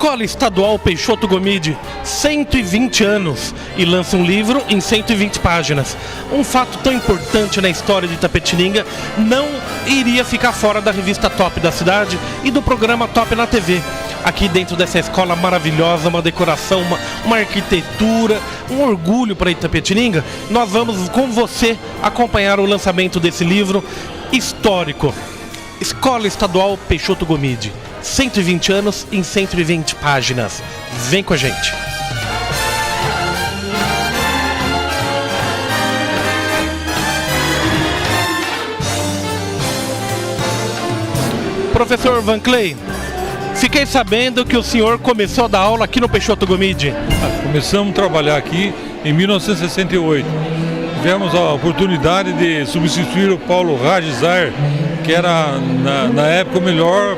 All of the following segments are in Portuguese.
Escola Estadual Peixoto Gomide, 120 anos, e lança um livro em 120 páginas. Um fato tão importante na história de Itapetininga não iria ficar fora da revista Top da cidade e do programa Top na TV. Aqui dentro dessa escola maravilhosa, uma decoração, uma arquitetura, um orgulho para Itapetininga, nós vamos com você acompanhar o lançamento desse livro histórico. Escola Estadual Peixoto Gomide, 120 anos em 120 páginas. Vem com a gente. Professor Van Clay, fiquei sabendo que o senhor começou a dar aula aqui no Peixoto Gomide. Começamos a trabalhar aqui em 1968. Tivemos a oportunidade de substituir o Paulo Rajizar, que era na época o melhor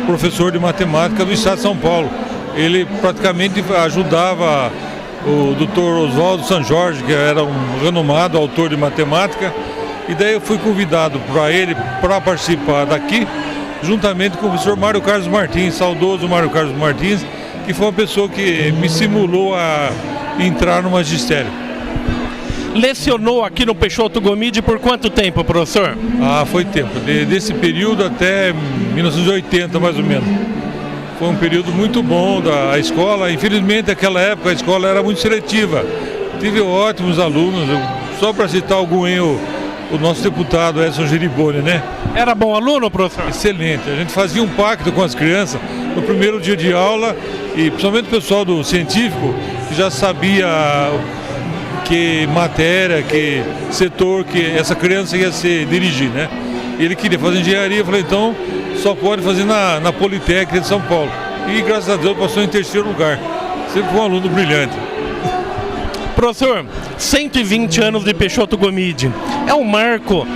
professor de matemática do estado de São Paulo. Ele praticamente ajudava o Dr. Oswaldo San Jorge, que era um renomado autor de matemática, e daí eu fui convidado para ele para participar daqui, juntamente com o professor Mário Carlos Martins, saudoso Mário Carlos Martins, que foi uma pessoa que me estimulou a entrar no magistério. Lecionou aqui no Peixoto Gomide por quanto tempo, professor? Foi tempo, desse período até 1980 mais ou menos. Foi um período muito bom da escola. Infelizmente naquela época a escola era muito seletiva. Tive ótimos alunos, só para citar algum, o nosso deputado Edson Geriboni, né? Era bom aluno, professor? Excelente, a gente fazia um pacto com as crianças no primeiro dia de aula, e principalmente o pessoal do científico, que já sabia que matéria, que setor que essa criança ia se dirigir, né? Ele queria fazer engenharia, eu falei, então só pode fazer na Politécnica de São Paulo. E graças a Deus passou em terceiro lugar. Sempre foi um aluno brilhante. Professor, 120 anos de Peixoto Gomide. É um marco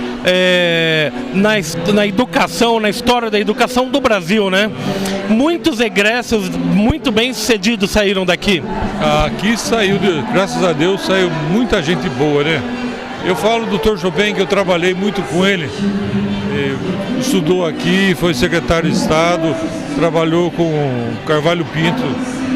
na educação, na história da educação do Brasil, né? Muitos egressos muito bem sucedidos saíram daqui. Aqui saiu, graças a Deus, saiu muita gente boa, né? Eu falo do Dr. Chopin, que eu trabalhei muito com ele. Estudou aqui, foi secretário de Estado, trabalhou com Carvalho Pinto,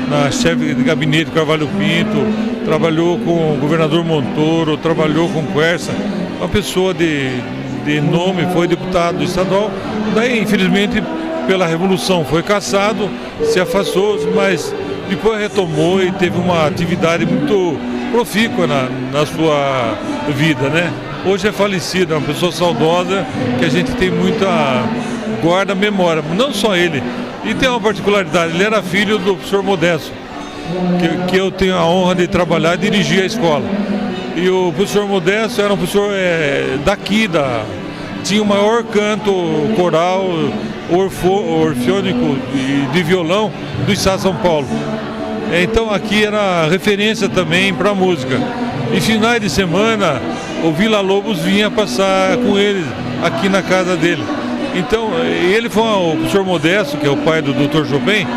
na chefe de gabinete Carvalho Pinto, trabalhou com o governador Montoro, trabalhou com Quercia, uma pessoa de nome, foi deputado estadual. Daí, infelizmente, pela Revolução foi cassado, se afastou, mas depois retomou e teve uma atividade muito profícua na sua vida, né? Hoje é falecido, é uma pessoa saudosa que a gente tem muita guarda memória, não só ele. E tem uma particularidade, ele era filho do professor Modesto, que eu tenho a honra de trabalhar e dirigir a escola. E o professor Modesto era um professor daqui, tinha o maior canto coral, orfeônico e de violão do estado de São Paulo. Então aqui era referência também para a música. Em finais de semana, o Vila Lobos vinha passar com eles aqui na casa dele. Então, ele foi o professor Modesto, que é o pai do Dr. Chopin.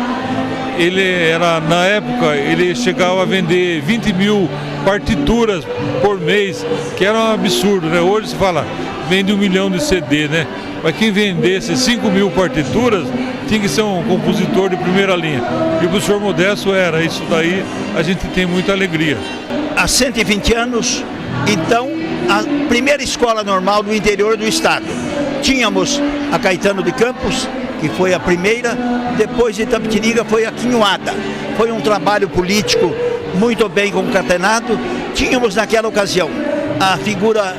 Ele era, na época, ele chegava a vender 20 mil partituras por mês, que era um absurdo, né? Hoje se fala, vende 1 milhão de CD, né? Mas quem vendesse 5 mil partituras tinha que ser um compositor de primeira linha. E o professor Modesto era, isso daí a gente tem muita alegria. Há 120 anos, então, a primeira escola normal do interior do estado. Tínhamos a Caetano de Campos, que foi a primeira, depois de Itapetininga foi a Quinhoada. Foi um trabalho político muito bem concatenado. Tínhamos naquela ocasião a figura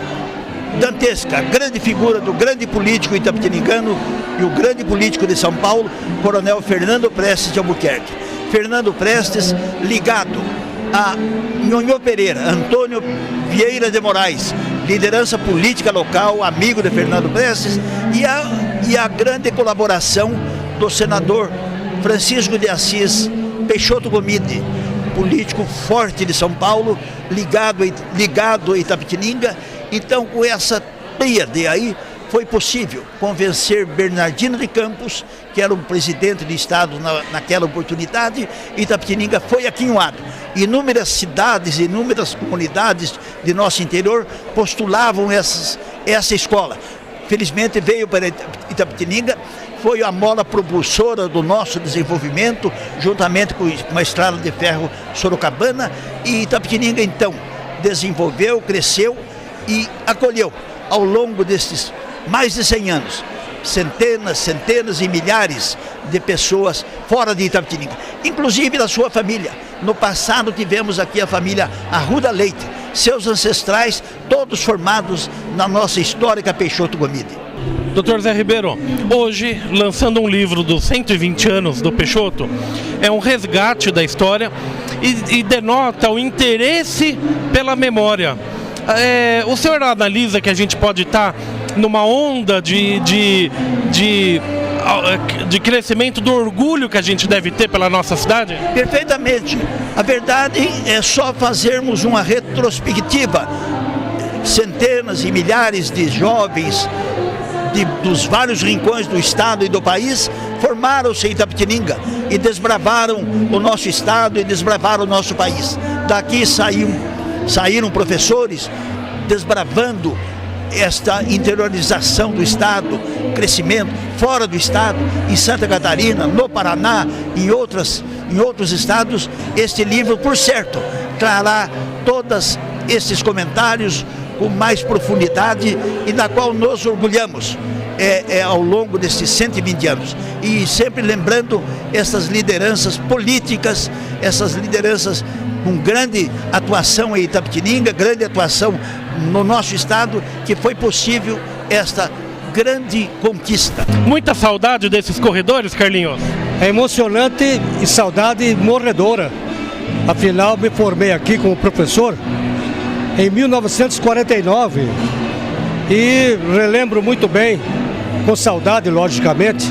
dantesca, a grande figura do grande político itapetiningano e o grande político de São Paulo, Coronel Fernando Prestes de Albuquerque. Fernando Prestes ligado a Nhonhô Pereira, Antônio Vieira de Moraes, liderança política local, amigo de Fernando Prestes, e a grande colaboração do senador Francisco de Assis Peixoto Gomide, político forte de São Paulo, ligado a Itapetininga. Então, com essa tríade aí, foi possível convencer Bernardino de Campos, que era o presidente do estado naquela oportunidade. Itapetininga foi aquinhoado. Inúmeras cidades, inúmeras comunidades de nosso interior postulavam essa escola. felizmente veio para Itapetininga, foi a mola propulsora do nosso desenvolvimento, juntamente com uma estrada de ferro sorocabana, e Itapetininga então desenvolveu, cresceu e acolheu ao longo destes mais de 100 anos centenas e milhares de pessoas fora de Itapetininga, inclusive da sua família. No passado tivemos aqui a família Arruda Leite, seus ancestrais todos formados na nossa histórica Peixoto Gomide. Dr. Zé Ribeiro, hoje lançando um livro dos 120 anos do Peixoto, é um resgate da história e denota o interesse pela memória. O senhor analisa que a gente pode estar numa onda de crescimento do orgulho que a gente deve ter pela nossa cidade? Perfeitamente. A verdade é só fazermos uma retrospectiva. Centenas e milhares de jovens dos vários rincões do estado e do país formaram-se em Itapetininga e desbravaram o nosso estado e desbravaram o nosso país. Daqui saíram professores desbravando esta interiorização do estado, crescimento fora do estado, em Santa Catarina, no Paraná, em outros estados. Este livro, por certo, trará todos esses comentários com mais profundidade e da qual nos orgulhamos ao longo desses 120 anos. E sempre lembrando essas lideranças políticas, essas lideranças com grande atuação em Itapetininga, grande atuação no nosso estado, que foi possível esta grande conquista. Muita saudade desses corredores, Carlinhos? É emocionante e saudade morredora. Afinal, me formei aqui como professor em 1949 e relembro muito bem, com saudade, logicamente,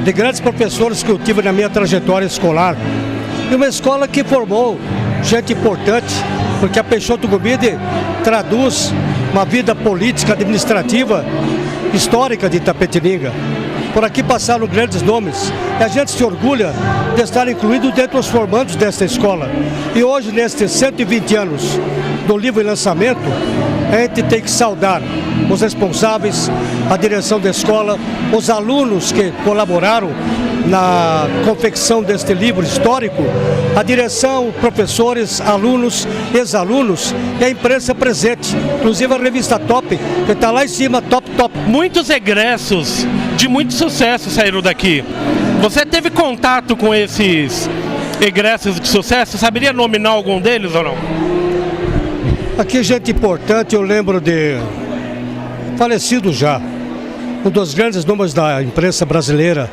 de grandes professores que eu tive na minha trajetória escolar. E uma escola que formou gente importante, porque a Peixoto Gomide traduz uma vida política, administrativa, histórica de Itapetininga. Por aqui passaram grandes nomes e a gente se orgulha de estar incluído dentro dos formandos desta escola. E hoje, nestes 120 anos do livro em lançamento, a gente tem que saudar os responsáveis, a direção da escola, os alunos que colaboraram na confecção deste livro histórico, a direção, professores, alunos, ex-alunos e a imprensa presente, inclusive a revista Top, que está lá em cima, Top. Muitos egressos de muito sucesso saíram daqui. Você teve contato com esses egressos de sucesso? Saberia nominar algum deles ou não? Aqui, gente importante, eu lembro de falecido já, um dos grandes nomes da imprensa brasileira,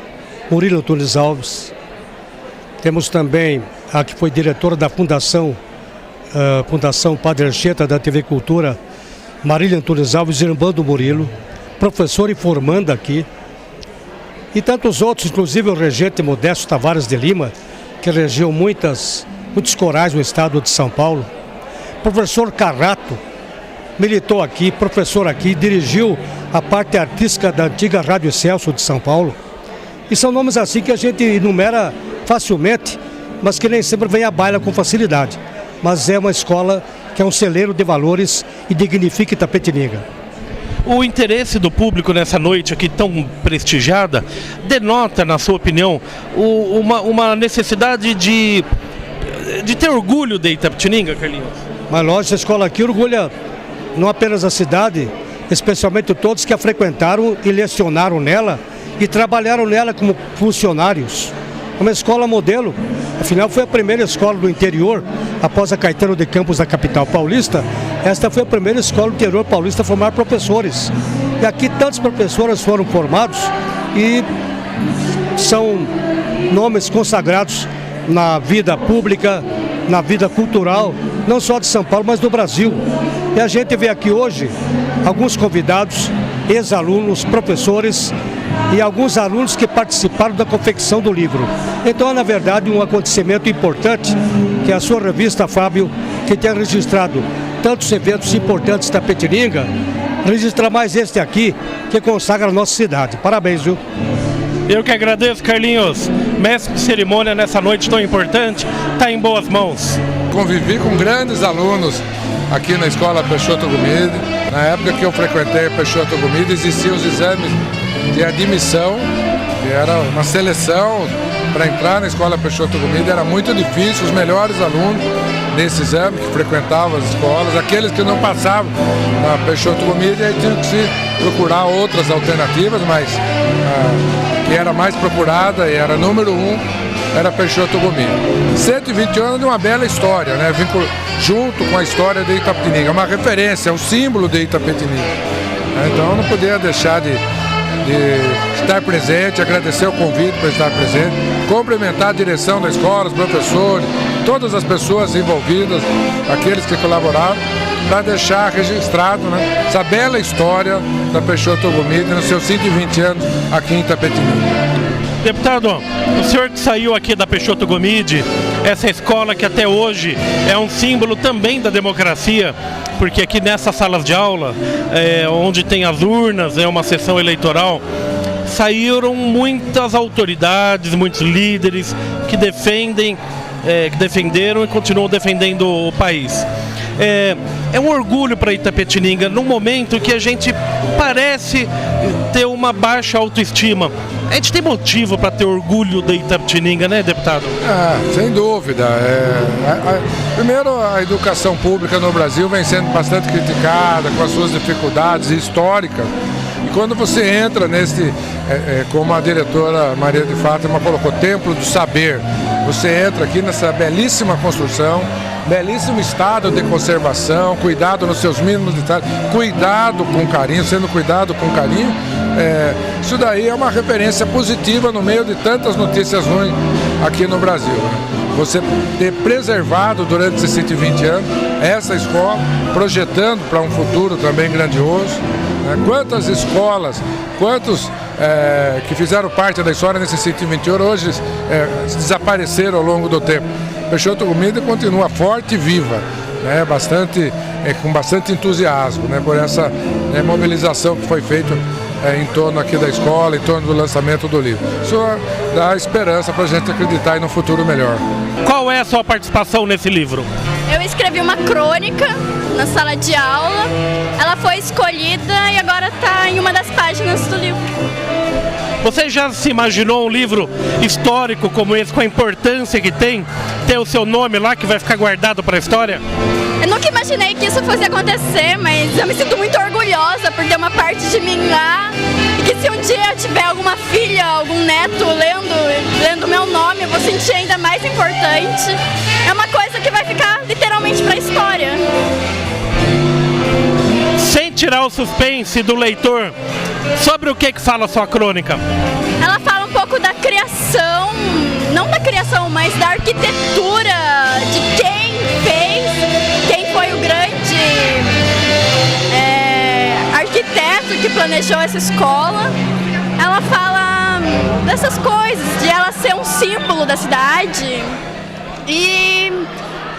Murilo Antunes Alves. Temos também a que foi diretora da Fundação Padre Anchieta da TV Cultura, Marília Antunes Alves, irmã do Murilo, professora e formanda aqui. E tantos outros, inclusive o regente Modesto Tavares de Lima, que regeu muitos corais no estado de São Paulo. Professor Carrato militou aqui, professor aqui, dirigiu a parte artística da antiga Rádio Celso de São Paulo. E são nomes assim que a gente enumera facilmente, mas que nem sempre vem à baila com facilidade. Mas é uma escola que é um celeiro de valores e dignifica Itapetininga. O interesse do público nessa noite aqui tão prestigiada denota, na sua opinião, uma necessidade de ter orgulho de Itapetininga, Carlinhos? Mas lógico, a escola aqui orgulha não apenas a cidade, especialmente todos que a frequentaram e lecionaram nela e trabalharam nela como funcionários. Uma escola modelo, afinal foi a primeira escola do interior, após a Caetano de Campos da capital paulista. Esta foi a primeira escola do interior paulista a formar professores. E aqui tantos professores foram formados e são nomes consagrados na vida pública, na vida cultural, não só de São Paulo, mas do Brasil. E a gente vê aqui hoje alguns convidados, ex-alunos, professores e alguns alunos que participaram da confecção do livro. Então é, na verdade, um acontecimento importante que a sua revista, Fábio, que tem registrado tantos eventos importantes da Itapetininga, registra mais este aqui, que consagra a nossa cidade. Parabéns, viu? Eu que agradeço, Carlinhos. Mestre de cerimônia nessa noite tão importante, está em boas mãos. Convivi com grandes alunos aqui na Escola Peixoto Gomide. Na época que eu frequentei Peixoto Gomide, existiam os exames de admissão, que era uma seleção para entrar na escola Peixoto Gomide. Era muito difícil, os melhores alunos nesse exame que frequentavam as escolas, aqueles que não passavam na Peixoto Gomide, aí tinham que se procurar outras alternativas, mas que era mais procurada e era número 1, era Peixoto Gomide. 120 anos de uma bela história, né? Junto com a história de Itapetininga, uma referência, um símbolo de Itapetininga. Então não podia deixar de estar presente, agradecer o convite para estar presente, cumprimentar a direção da escola, os professores, todas as pessoas envolvidas, aqueles que colaboraram, para deixar registrado, né, essa bela história da Peixoto Gomide nos seus 120 anos aqui em Itapetininga. Deputado, o senhor que saiu aqui da Peixoto Gomide, essa escola que até hoje é um símbolo também da democracia, porque aqui nessas salas de aula, onde tem as urnas, é uma sessão eleitoral, saíram muitas autoridades, muitos líderes que defenderam e continuam defendendo o país. É um orgulho para Itapetininga, num momento que a gente parece ter uma baixa autoestima. A gente tem motivo para ter orgulho da Itapetininga, né, deputado? Sem dúvida. Primeiro, a educação pública no Brasil vem sendo bastante criticada, com as suas dificuldades históricas. E quando você entra como a diretora Maria de Fátima colocou, Templo do Saber, você entra aqui nessa belíssima construção, belíssimo estado de conservação, cuidado nos seus mínimos detalhes, cuidado com carinho, sendo cuidado com carinho. Isso daí é uma referência positiva no meio de tantas notícias ruins aqui no Brasil, né? Você ter preservado durante esses 120 anos essa escola, projetando para um futuro também grandioso, né? Quantas escolas, quantos que fizeram parte da história nesses 120 anos hoje desapareceram ao longo do tempo. Peixoto Gomide continua forte e viva, né? Com bastante entusiasmo, né? Por essa mobilização que foi feita em torno aqui da escola, em torno do lançamento do livro. Isso dá esperança para a gente acreditar em um futuro melhor. Qual é a sua participação nesse livro? Eu escrevi uma crônica na sala de aula, ela foi escolhida e agora está em uma das páginas do livro. Você já se imaginou um livro histórico como esse, com a importância que tem, ter o seu nome lá que vai ficar guardado para a história? Eu nunca imaginei que isso fosse acontecer, mas eu me sinto muito orgulhosa por ter uma parte de mim lá. E que se um dia eu tiver alguma filha, algum neto lendo meu nome, eu vou sentir ainda mais importante. É uma coisa que vai ficar literalmente para a história. Sem tirar o suspense do leitor, sobre o que fala a sua crônica? Ela fala um pouco da criação, não da criação, mas da arquitetura, de quem fez, quem foi o grande arquiteto que planejou essa escola. Ela fala dessas coisas, de ela ser um símbolo da cidade e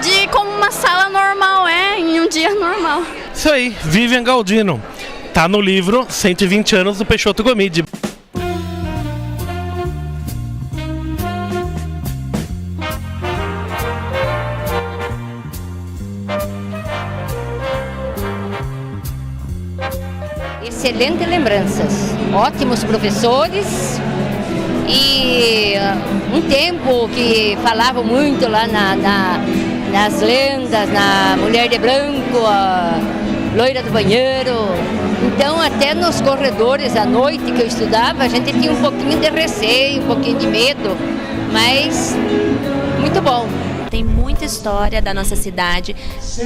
de como uma sala normal em um dia normal. Isso aí, Vivian Galdino. Tá no livro 120 anos do Peixoto Gomide. Excelentes lembranças, ótimos professores e um tempo que falavam muito lá nas lendas, na Mulher de Branco, a Loira do Banheiro. Então até nos corredores à noite que eu estudava, a gente tinha um pouquinho de receio, um pouquinho de medo, mas muito bom. Tem muita história da nossa cidade,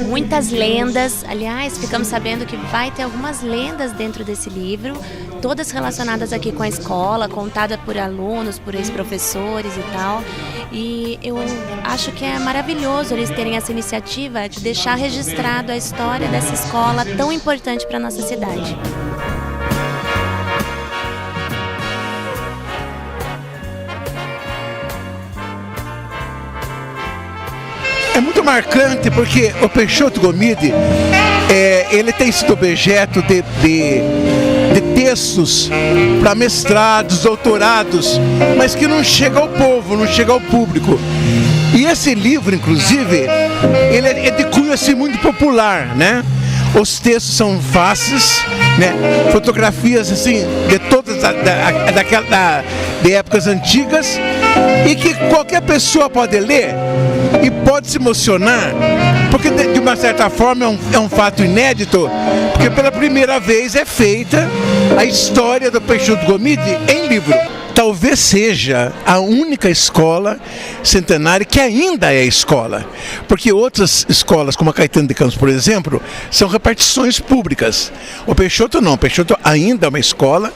muitas lendas. Aliás, ficamos sabendo que vai ter algumas lendas dentro desse livro, todas relacionadas aqui com a escola, contada por alunos, por ex-professores e tal. E eu acho que é maravilhoso eles terem essa iniciativa de deixar registrado a história dessa escola tão importante para a nossa cidade. É muito marcante porque o Peixoto Gomide, ele tem sido objeto de textos para mestrados, doutorados, mas que não chega ao povo, não chega ao público. E esse livro, inclusive, ele é de cunho assim, muito popular, né? Os textos são fáceis, né? Fotografias assim de todas de épocas antigas e que qualquer pessoa pode ler e pode se emocionar, porque de uma certa forma é um fato inédito, porque pela primeira vez é feita a história do Peixoto Gomide em livro. Talvez seja a única escola centenária que ainda é escola, porque outras escolas, como a Caetano de Campos, por exemplo, são repartições públicas. O Peixoto não, o Peixoto ainda é uma escola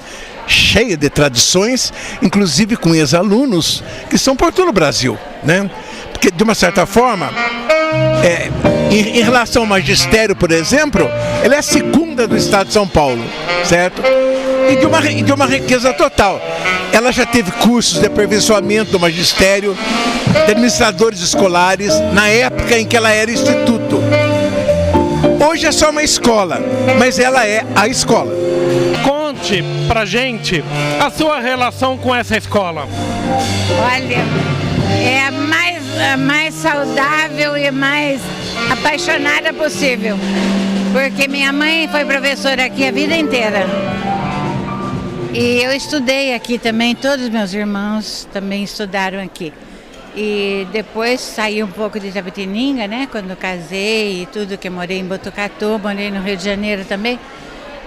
cheia de tradições, inclusive com ex-alunos que são por todo o Brasil, né? Porque, de uma certa forma, em relação ao magistério, por exemplo, ela é a segunda do estado de São Paulo, certo? E de uma riqueza total. Ela já teve cursos de aperfeiçoamento do magistério, de administradores escolares, na época em que ela era instituto. Hoje é só uma escola, mas ela é a escola. Conte pra gente a sua relação com essa escola. Olha, é a mais saudável e mais apaixonada possível, porque minha mãe foi professora aqui a vida inteira. E eu estudei aqui também, todos os meus irmãos também estudaram aqui. E depois saí um pouco de Itapetininga, né, quando casei e tudo, que eu morei em Botucatu, morei no Rio de Janeiro também.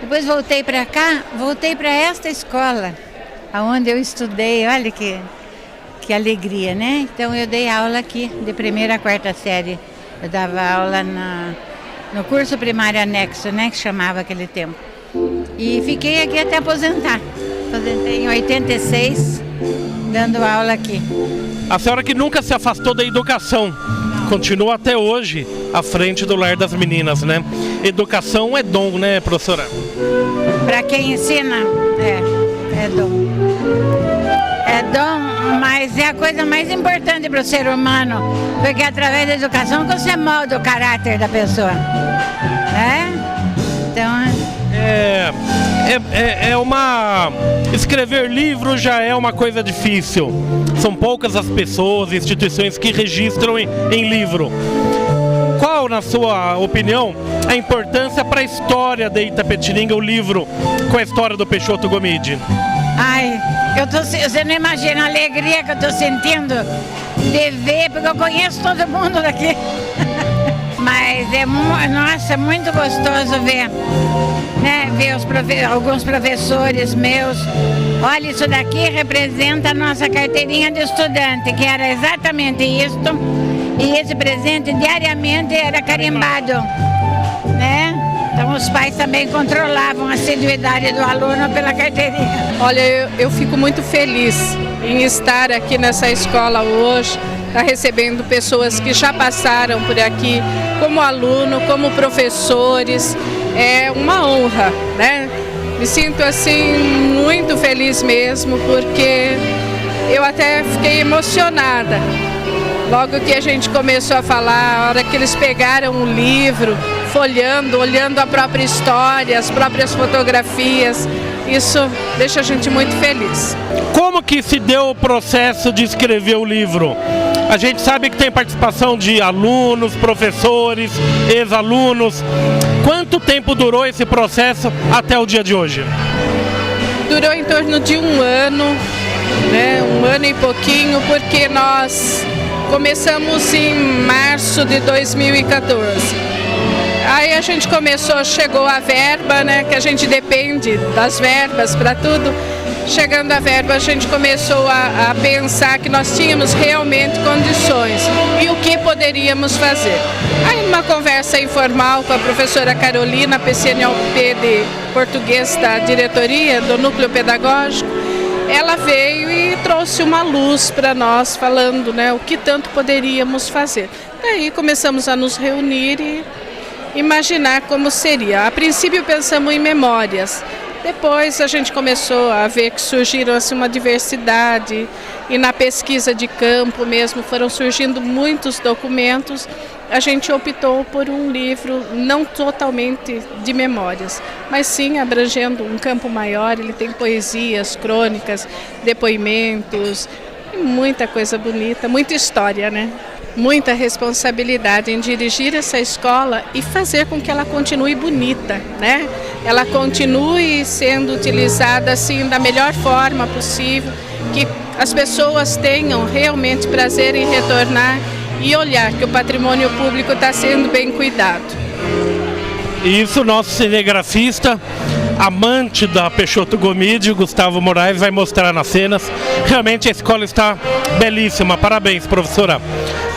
Depois voltei para cá, voltei para esta escola, onde eu estudei, olha que alegria, né? Então eu dei aula aqui, de 1ª a 4ª série. Eu dava aula no curso primário anexo, né, que chamava aquele tempo. E fiquei aqui até aposentar. Aposentei em 86, dando aula aqui. A senhora que nunca se afastou da educação, continua até hoje à frente do Lar das Meninas, né? Educação é dom, né, professora? Para quem ensina, é dom. É dom, mas é a coisa mais importante para o ser humano, porque é através da educação que você molda o caráter da pessoa, né? Então... Escrever livro já é uma coisa difícil. São poucas as pessoas e instituições que registram em livro. Qual, na sua opinião, a importância para a história de Itapetininga, o livro com a história do Peixoto Gomide? Ai, você não imagina a alegria que eu estou sentindo de ver, porque eu conheço todo mundo daqui. Mas é muito gostoso ver, né? Ver alguns professores meus. Olha, isso daqui representa a nossa carteirinha de estudante, que era exatamente isso. E esse presente diariamente era carimbado, né? Então os pais também controlavam a assiduidade do aluno pela carteirinha. Olha, eu fico muito feliz em estar aqui nessa escola hoje, tá recebendo pessoas que já passaram por aqui como aluno, como professores. É uma honra, né? Me sinto assim muito feliz mesmo, porque eu até fiquei emocionada. Logo que a gente começou a falar, a hora que eles pegaram o livro, folhando, olhando a própria história, as próprias fotografias, isso deixa a gente muito feliz. Como que se deu o processo de escrever o livro? A gente sabe que tem participação de alunos, professores, ex-alunos. Quanto tempo durou esse processo até o dia de hoje? Durou em torno de 1 ano, né? 1 ano e pouquinho, porque nós começamos em março de 2014. Aí a gente chegou a verba, né? Que a gente depende das verbas para tudo. Chegando a verba, a gente começou a pensar que nós tínhamos realmente condições e o que poderíamos fazer. Aí, numa conversa informal com a professora Carolina, PCNLP de português da diretoria, do núcleo pedagógico, ela veio e trouxe uma luz para nós, falando, né, o que tanto poderíamos fazer. Daí começamos a nos reunir e imaginar como seria. A princípio pensamos em memórias. Depois a gente começou a ver que surgiram assim, uma diversidade, e na pesquisa de campo mesmo foram surgindo muitos documentos. A gente optou por um livro não totalmente de memórias, mas sim abrangendo um campo maior. Ele tem poesias, crônicas, depoimentos, e muita coisa bonita, muita história, né? muita responsabilidade em dirigir essa escola e fazer com que ela continue bonita, né? Ela continue sendo utilizada assim da melhor forma possível, que as pessoas tenham realmente prazer em retornar e olhar que o patrimônio público está sendo bem cuidado. Isso, nosso cinegrafista, amante da Peixoto Gomide, Gustavo Moraes, vai mostrar nas cenas. Realmente a escola está belíssima. Parabéns, professora.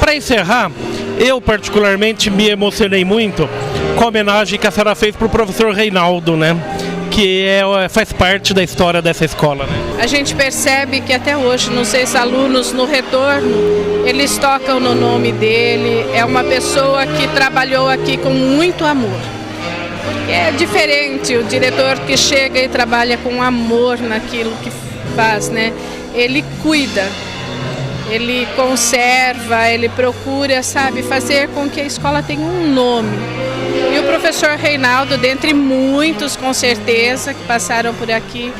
Para encerrar, eu particularmente me emocionei muito com a homenagem que a senhora fez para o professor Reinaldo, né? Que faz parte da história dessa escola, né? A gente percebe que até hoje, nos ex-alunos, no retorno, eles tocam no nome dele. É uma pessoa que trabalhou aqui com muito amor. Porque é diferente o diretor que chega e trabalha com amor naquilo que faz, né? Ele cuida, ele conserva, ele procura, sabe, fazer com que a escola tenha um nome. E o professor Reinaldo, dentre muitos, com certeza, que passaram por aqui,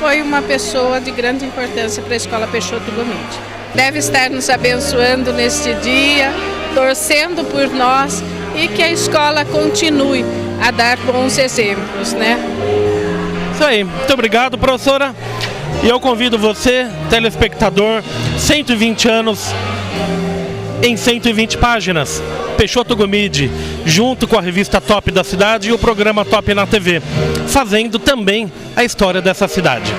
foi uma pessoa de grande importância para a Escola Peixoto Gomide. Deve estar nos abençoando neste dia, torcendo por nós e que a escola continue a dar bons exemplos, né? Isso aí. Muito obrigado, professora. E eu convido você, telespectador, 120 anos em 120 páginas. Peixoto Gomide, junto com a revista Top da Cidade e o programa Top na TV, fazendo também a história dessa cidade.